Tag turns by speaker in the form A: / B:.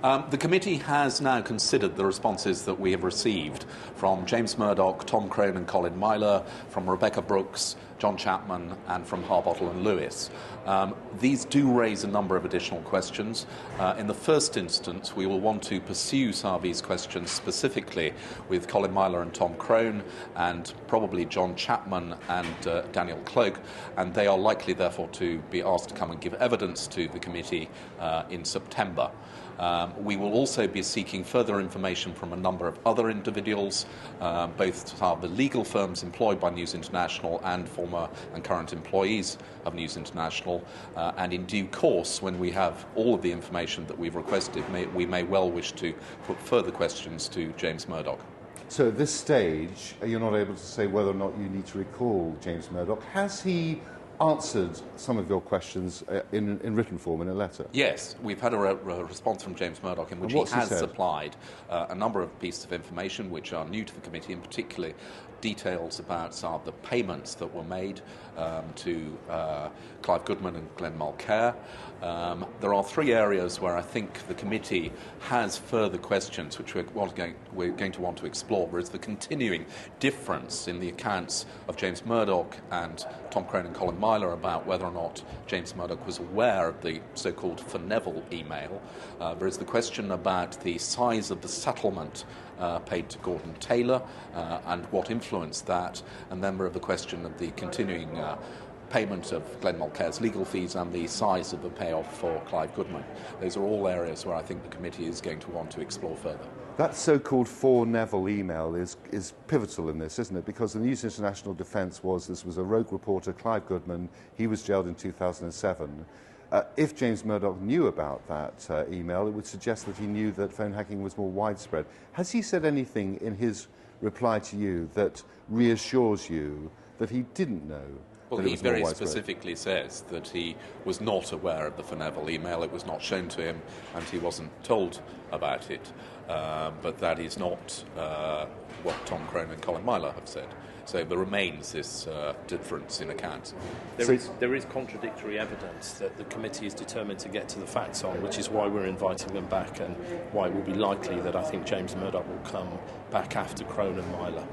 A: The committee has now considered the responses that we have received from James Murdoch, Tom Crone and Colin Myler, from Rebekah Brooks, John Chapman and from Harbottle and Lewis. These do raise a number of additional questions. In the first instance, we will want to pursue some of these questions specifically with Colin Myler and Tom Crone and probably John Chapman and Daniel Cloak, and they are likely therefore to be asked to come and give evidence to the committee in September. We will also be seeking further information from a number of other individuals, both the legal firms employed by News International and former and current employees of News International, and in due course, when we have all of the information that we've requested, we may well wish to put further questions to James Murdoch.
B: So at this stage, you're not able to say whether or not you need to recall James Murdoch. Has he answered some of your questions in written form in a letter? Yes,
A: we've had a response from James Murdoch in which he has supplied a number of pieces of information which are new to the committee, and particularly details about some of the payments that were made to Clive Goodman and Glenn Mulcair. There are three areas where I think the committee has further questions which we're going to want to explore. There is the continuing difference in the accounts of James Murdoch and Tom Crone and Colin Myler about whether or not James Murdoch was aware of the so-called for Neville email. There is the question about the size of the settlement paid to Gordon Taylor and what influenced that, and then we have the question of the continuing payment of Glenn Mulcair's legal fees and the size of the payoff for Clive Goodman. Those are all areas where I think the committee is going to want to explore further.
B: That so-called for Neville email is pivotal in this, isn't it? Because the News International defence was this was a rogue reporter, Clive Goodman. He was jailed in 2007. If James Murdoch knew about that email, it would suggest that he knew that phone hacking was more widespread. Has he said anything in his reply to you that reassures you that he didn't know?
A: Well, he very specifically says that he was not aware of the for Neville email. It was not shown to him, and he wasn't told about it. But that is not what Tom Crone and Colin Myler have said. So there remains this difference in accounts.
C: There is contradictory evidence that the committee is determined to get to the facts on, which is why we're inviting them back and why it will be likely that I think James Murdoch will come back after Crone and Myler.